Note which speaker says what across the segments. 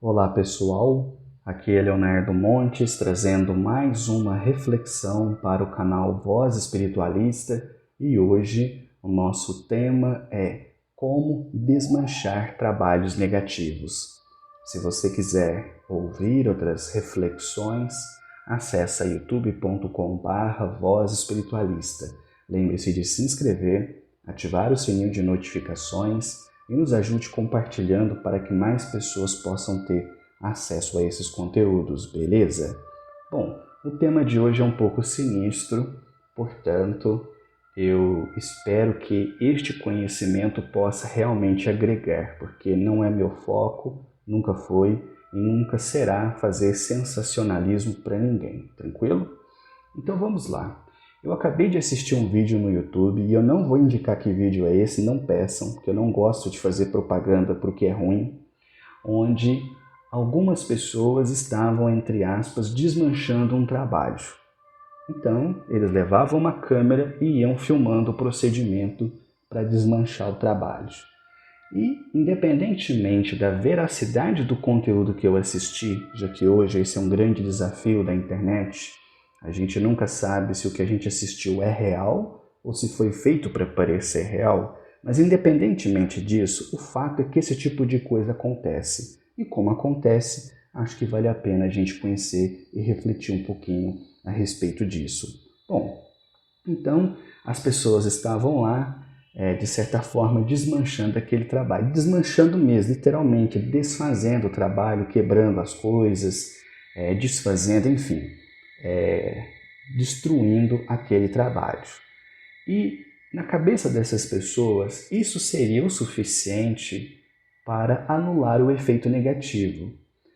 Speaker 1: Olá pessoal, aqui é Leonardo Montes trazendo mais uma reflexão para o canal Voz Espiritualista e hoje o nosso tema é como desmanchar trabalhos negativos. Se você quiser ouvir outras reflexões, acesse youtube.com/Voz Espiritualista. Lembre-se de se inscrever, ativar o sininho de notificações e nos ajude compartilhando para que mais pessoas possam ter acesso a esses conteúdos, beleza? Bom, o tema de hoje é um pouco sinistro, portanto, eu espero que este conhecimento possa realmente agregar, porque não é meu foco, nunca foi e nunca será fazer sensacionalismo para ninguém, tranquilo? Então vamos lá. Eu acabei de assistir um vídeo no YouTube e eu não vou indicar que vídeo é esse, não peçam, porque eu não gosto de fazer propaganda para o que é ruim, onde algumas pessoas estavam, entre aspas, desmanchando um trabalho. Então, eles levavam uma câmera e iam filmando o procedimento para desmanchar o trabalho. E, independentemente da veracidade do conteúdo que eu assisti, já que hoje esse é um grande desafio da internet, a gente nunca sabe se o que a gente assistiu é real ou se foi feito para parecer real, mas independentemente disso, o fato é que esse tipo de coisa acontece. E como acontece, acho que vale a pena a gente conhecer e refletir um pouquinho a respeito disso. Bom, então as pessoas estavam lá, de certa forma, desmanchando aquele trabalho. Desmanchando mesmo, literalmente, desfazendo o trabalho, quebrando as coisas, desfazendo, enfim, destruindo aquele trabalho. E na cabeça dessas pessoas, isso seria o suficiente para anular o efeito negativo.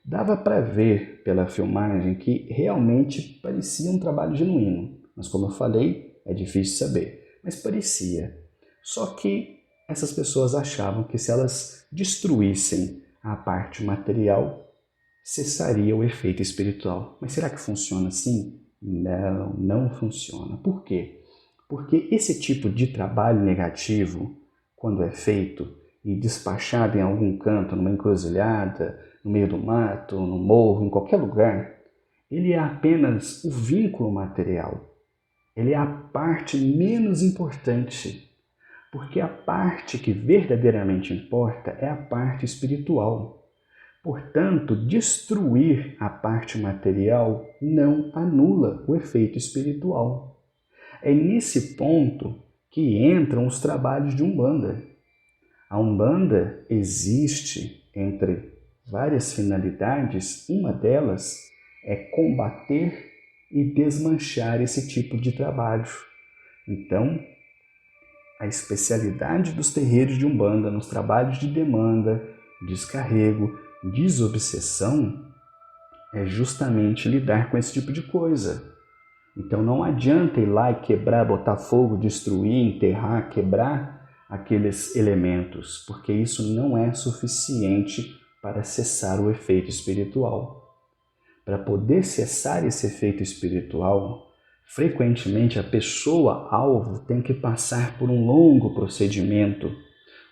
Speaker 1: Dava para ver pela filmagem que realmente parecia um trabalho genuíno, mas como eu falei, é difícil saber, mas parecia. Só que essas pessoas achavam que se elas destruíssem a parte material, cessaria o efeito espiritual. Mas será que funciona assim? Não, não funciona. Por quê? Porque esse tipo de trabalho negativo, quando é feito e despachado em algum canto, numa encruzilhada, no meio do mato, no morro, em qualquer lugar, ele é apenas o vínculo material. Ele é a parte menos importante, porque a parte que verdadeiramente importa é a parte espiritual. Portanto, destruir a parte material não anula o efeito espiritual. É nesse ponto que entram os trabalhos de Umbanda. A Umbanda existe entre várias finalidades, uma delas é combater e desmanchar esse tipo de trabalho. Então, a especialidade dos terreiros de Umbanda nos trabalhos de demanda, descarrego, desobsessão é justamente lidar com esse tipo de coisa. Então não adianta ir lá e quebrar, botar fogo, destruir, enterrar, quebrar aqueles elementos, porque isso não é suficiente para cessar o efeito espiritual. Para poder cessar esse efeito espiritual, frequentemente a pessoa alvo tem que passar por um longo procedimento,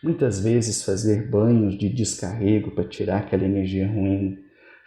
Speaker 1: muitas vezes fazer banhos de descarrego para tirar aquela energia ruim,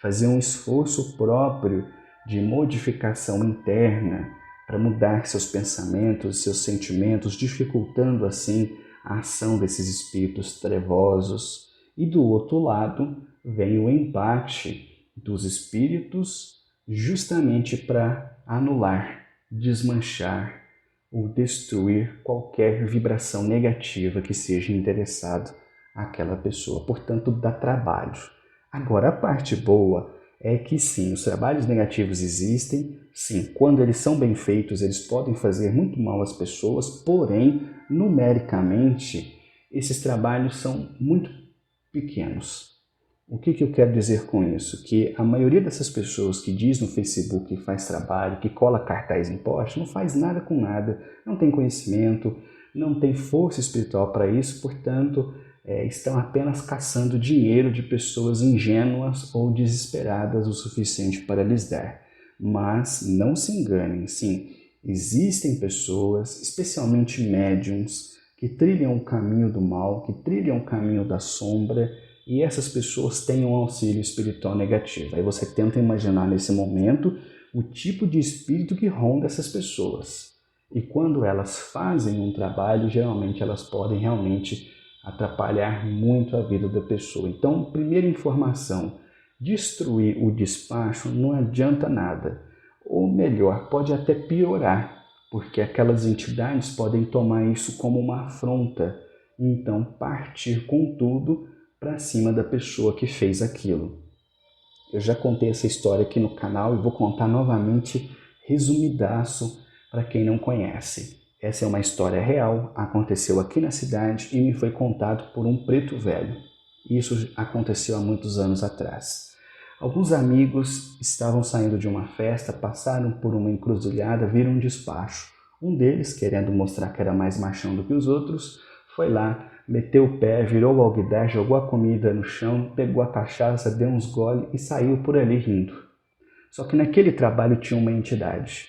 Speaker 1: fazer um esforço próprio de modificação interna para mudar seus pensamentos, seus sentimentos, dificultando assim a ação desses espíritos trevosos. E do outro lado vem o embate dos espíritos justamente para anular, desmanchar ou destruir qualquer vibração negativa que seja interessado àquela pessoa. Portanto, dá trabalho. Agora, a parte boa é que sim, os trabalhos negativos existem, sim, quando eles são bem feitos, eles podem fazer muito mal às pessoas, porém, numericamente, esses trabalhos são muito pequenos. O que eu quero dizer com isso? Que a maioria dessas pessoas que diz no Facebook que faz trabalho, que cola cartaz em poste, não faz nada com nada, não tem conhecimento, não tem força espiritual para isso, portanto, estão apenas caçando dinheiro de pessoas ingênuas ou desesperadas o suficiente para lhes dar. Mas não se enganem, sim, existem pessoas, especialmente médiums, que trilham o caminho do mal, que trilham o caminho da sombra, e essas pessoas têm um auxílio espiritual negativo. Aí você tenta imaginar nesse momento o tipo de espírito que ronda essas pessoas. E quando elas fazem um trabalho, geralmente elas podem realmente atrapalhar muito a vida da pessoa. Então, primeira informação, destruir o despacho não adianta nada. Ou melhor, pode até piorar, porque aquelas entidades podem tomar isso como uma afronta e então partir com tudo para cima da pessoa que fez aquilo. Eu já contei essa história aqui no canal e vou contar novamente, resumidaço, para quem não conhece. Essa é uma história real, aconteceu aqui na cidade e me foi contado por um preto velho. Isso aconteceu há muitos anos atrás. Alguns amigos estavam saindo de uma festa, passaram por uma encruzilhada, viram um despacho. Um deles, querendo mostrar que era mais machão do que os outros, foi lá, meteu o pé, virou o alguidar, jogou a comida no chão, pegou a cachaça, deu uns gole e saiu por ali rindo. Só que naquele trabalho tinha uma entidade.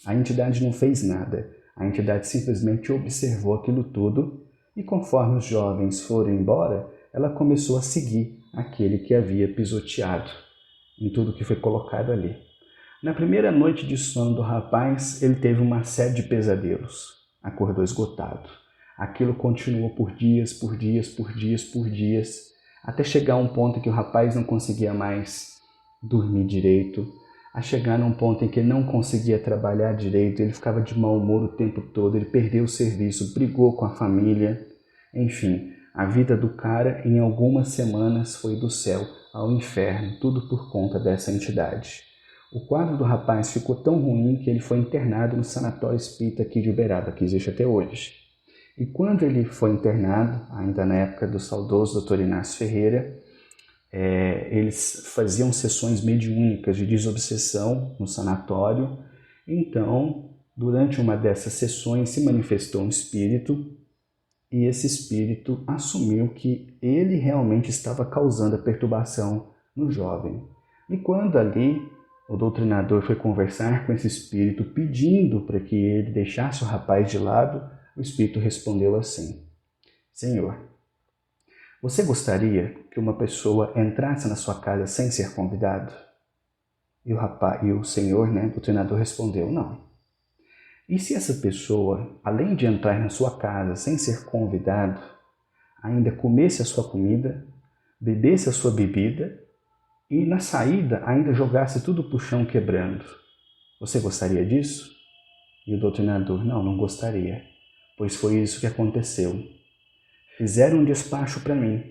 Speaker 1: A entidade não fez nada. A entidade simplesmente observou aquilo tudo e conforme os jovens foram embora, ela começou a seguir aquele que havia pisoteado em tudo que foi colocado ali. Na primeira noite de sono do rapaz, ele teve uma série de pesadelos. Acordou esgotado. Aquilo continuou por dias, por dias, por dias, por dias, até chegar a um ponto em que o rapaz não conseguia mais dormir direito, a chegar num ponto em que ele não conseguia trabalhar direito, ele ficava de mau humor o tempo todo, ele perdeu o serviço, brigou com a família, enfim, a vida do cara em algumas semanas foi do céu ao inferno, tudo por conta dessa entidade. O quadro do rapaz ficou tão ruim que ele foi internado no sanatório espírita aqui de Uberaba, que existe até hoje. E quando ele foi internado, ainda na época do saudoso Dr. Inácio Ferreira, eles faziam sessões mediúnicas de desobsessão no sanatório. Então, durante uma dessas sessões se manifestou um espírito e esse espírito assumiu que ele realmente estava causando a perturbação no jovem. E quando ali o doutrinador foi conversar com esse espírito pedindo para que ele deixasse o rapaz de lado, o espírito respondeu assim: Senhor, você gostaria que uma pessoa entrasse na sua casa sem ser convidado? E o senhor, o treinador, respondeu: não. E se essa pessoa, além de entrar na sua casa sem ser convidado, ainda comesse a sua comida, bebesse a sua bebida e na saída ainda jogasse tudo para o chão quebrando? Você gostaria disso? E o doutrinador: não gostaria, pois foi isso que aconteceu. Fizeram um despacho para mim.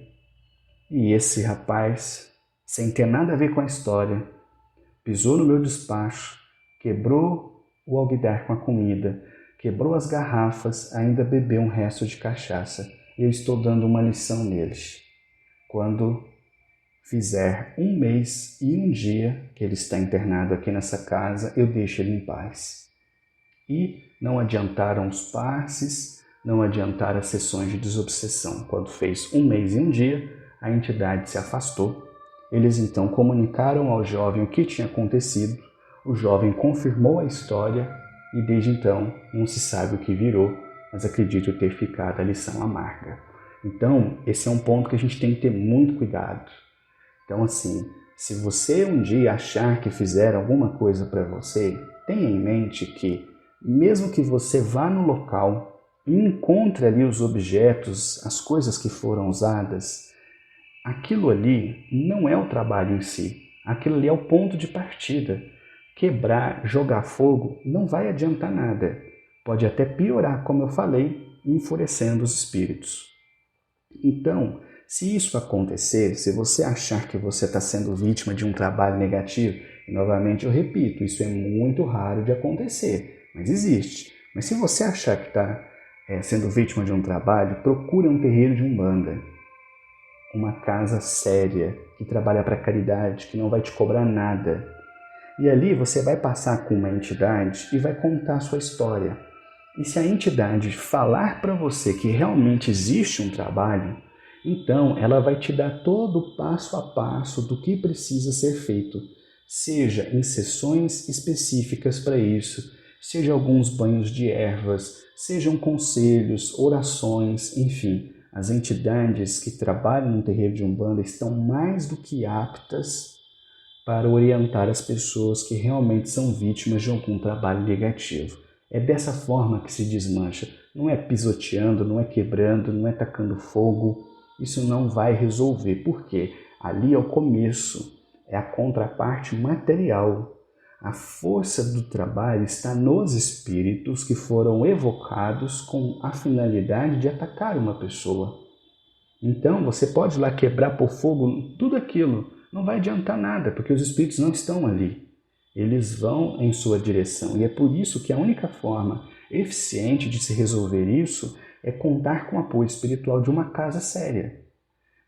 Speaker 1: E esse rapaz, sem ter nada a ver com a história, pisou no meu despacho, quebrou o alguidar com a comida, quebrou as garrafas, ainda bebeu um resto de cachaça. E eu estou dando uma lição neles. Quando fizer 1 mês e 1 dia que ele está internado aqui nessa casa, eu deixo ele em paz. E não adiantaram os passes, não adiantaram as sessões de desobsessão. Quando fez 1 mês e 1 dia, a entidade se afastou. Eles então comunicaram ao jovem o que tinha acontecido. O jovem confirmou a história e desde então não se sabe o que virou, mas acredito ter ficado a lição amarga. Então, esse é um ponto que a gente tem que ter muito cuidado. Então, assim, se você um dia achar que fizeram alguma coisa para você, tenha em mente que, mesmo que você vá no local e encontre ali os objetos, as coisas que foram usadas, aquilo ali não é o trabalho em si. Aquilo ali é o ponto de partida. Quebrar, jogar fogo, não vai adiantar nada. Pode até piorar, como eu falei, enfurecendo os espíritos. Então, se isso acontecer, se você achar que você está sendo vítima de um trabalho negativo, e novamente eu repito, isso é muito raro de acontecer, mas existe. Mas se você achar que está sendo vítima de um trabalho, procure um terreiro de Umbanda, uma casa séria, que trabalha para caridade, que não vai te cobrar nada. E ali você vai passar com uma entidade e vai contar a sua história. E se a entidade falar para você que realmente existe um trabalho, então ela vai te dar todo o passo a passo do que precisa ser feito, seja em sessões específicas para isso, seja alguns banhos de ervas, sejam conselhos, orações, enfim. as entidades que trabalham no terreiro de Umbanda estão mais do que aptas para orientar as pessoas que realmente são vítimas de algum trabalho negativo. É dessa forma que se desmancha. Não é pisoteando, não é quebrando, não é tacando fogo. Isso não vai resolver. Por quê? Ali é o começo, é a contraparte material. A força do trabalho está nos espíritos que foram evocados com a finalidade de atacar uma pessoa. Então você pode ir lá quebrar por fogo tudo aquilo, não vai adiantar nada, porque os espíritos não estão ali. Eles vão em sua direção. E é por isso que a única forma eficiente de se resolver isso é contar com o apoio espiritual de uma casa séria.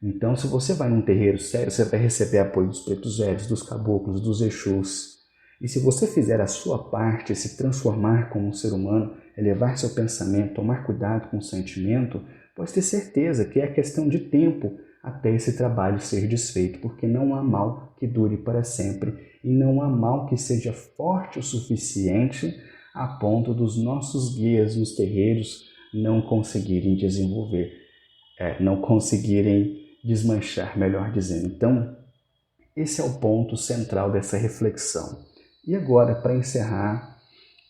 Speaker 1: Então, se você vai num terreiro sério, você vai receber apoio dos pretos velhos, dos caboclos, dos exus. E se você fizer a sua parte, se transformar como um ser humano, elevar seu pensamento, tomar cuidado com o sentimento, pode ter certeza que é questão de tempo até esse trabalho ser desfeito, porque não há mal que dure para sempre e não há mal que seja forte o suficiente a ponto dos nossos guias nos terreiros não conseguirem desenvolver, não conseguirem desmanchar, melhor dizendo. Então, esse é o ponto central dessa reflexão. E agora, para encerrar,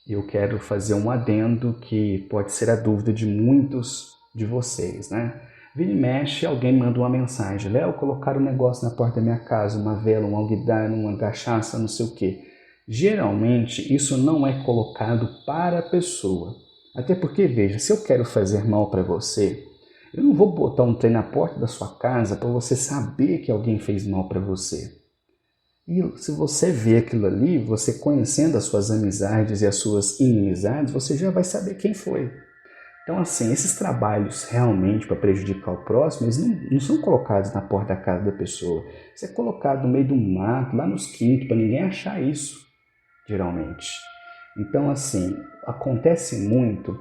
Speaker 1: eu quero fazer um adendo que pode ser a dúvida de muitos de vocês, né? Vira e mexe, alguém manda uma mensagem. Léo, colocaram um negócio na porta da minha casa, uma vela, um alguidar, uma cachaça, não sei o quê. Geralmente, isso não é colocado para a pessoa. Até porque, veja, se eu quero fazer mal para você, eu não vou botar um trem na porta da sua casa para você saber que alguém fez mal para você. E se você vê aquilo ali, você conhecendo as suas amizades e as suas inimizades, você já vai saber quem foi. Então, assim, esses trabalhos realmente para prejudicar o próximo, eles não são colocados na porta da casa da pessoa. Isso é colocado no meio do mato, lá nos quintos, para ninguém achar isso, geralmente. Então, assim, acontece muito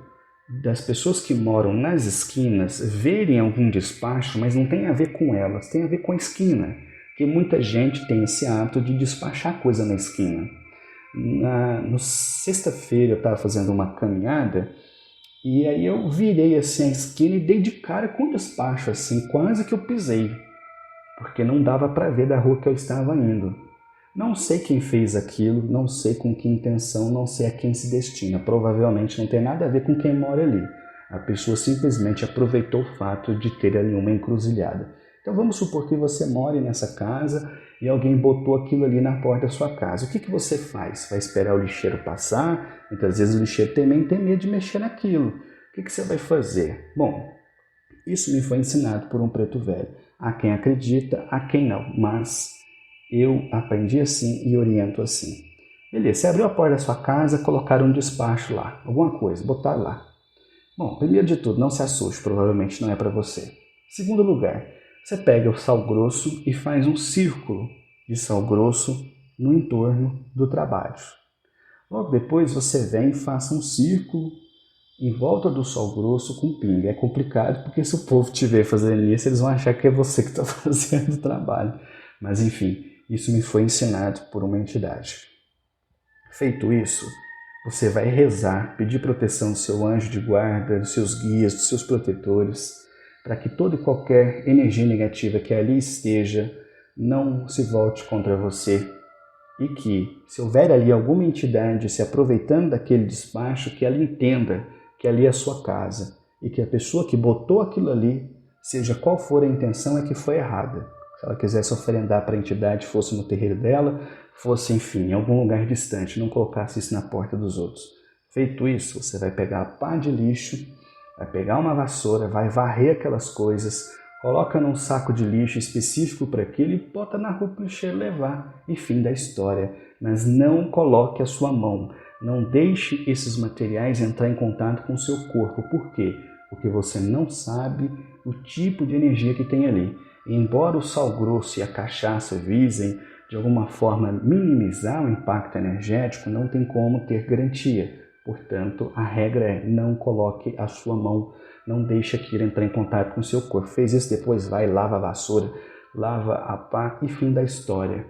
Speaker 1: das pessoas que moram nas esquinas verem algum despacho, mas não tem a ver com elas, tem a ver com a esquina. Porque muita gente tem esse hábito de despachar coisa na esquina. Na sexta-feira eu estava fazendo uma caminhada e aí eu virei assim a esquina e dei de cara com o despacho, assim, quase que eu pisei, porque não dava para ver da rua que eu estava indo. Não sei quem fez aquilo, não sei com que intenção, não sei a quem se destina. Provavelmente não tem nada a ver com quem mora ali. A pessoa simplesmente aproveitou o fato de ter ali uma encruzilhada. Então vamos supor que você more nessa casa e alguém botou aquilo ali na porta da sua casa. O que você faz? Vai esperar o lixeiro passar? Muitas vezes o lixeiro também tem medo de mexer naquilo. O que você vai fazer? Bom, isso me foi ensinado por um preto velho. Há quem acredita, há quem não, mas eu aprendi assim e oriento assim. Beleza, você abriu a porta da sua casa, colocaram um despacho lá, alguma coisa, botaram lá. Bom, primeiro de tudo, não se assuste, provavelmente não é para você. Segundo lugar, você pega o sal grosso e faz um círculo de sal grosso no entorno do trabalho. Logo depois você vem e faça um círculo em volta do sal grosso com pinga. É complicado porque se o povo estiver fazendo isso, eles vão achar que é você que está fazendo o trabalho. Mas enfim, isso me foi ensinado por uma entidade. Feito isso, você vai rezar, pedir proteção do seu anjo de guarda, dos seus guias, dos seus protetores, para que toda e qualquer energia negativa que ali esteja não se volte contra você e que, se houver ali alguma entidade se aproveitando daquele despacho, que ela entenda que ali é a sua casa e que a pessoa que botou aquilo ali, seja qual for a intenção, é que foi errada. Se ela quisesse oferendar para a entidade, fosse no terreiro dela, fosse, enfim, em algum lugar distante, não colocasse isso na porta dos outros. Feito isso, você vai pegar a pá de lixo, vai pegar uma vassoura, vai varrer aquelas coisas, coloca num saco de lixo específico para aquilo e bota na rua para o lixeiro levar. E fim da história. Mas não coloque a sua mão. Não deixe esses materiais entrar em contato com o seu corpo. Por quê? Porque você não sabe o tipo de energia que tem ali. E embora o sal grosso e a cachaça visem de alguma forma minimizar o impacto energético, não tem como ter garantia. Portanto, a regra é não coloque a sua mão, não deixe aquilo entrar em contato com o seu corpo. Fez isso, depois vai, lava a vassoura, lava a pá e fim da história.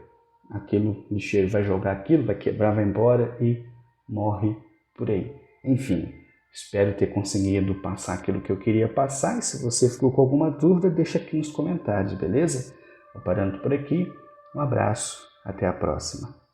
Speaker 1: Aquilo, o lixeiro vai jogar aquilo, vai quebrar, vai embora e morre por aí. Enfim, Espero ter conseguido passar aquilo que eu queria passar, e se você ficou com alguma dúvida, deixa aqui nos comentários, beleza? Vou parando por aqui, um abraço, até a próxima.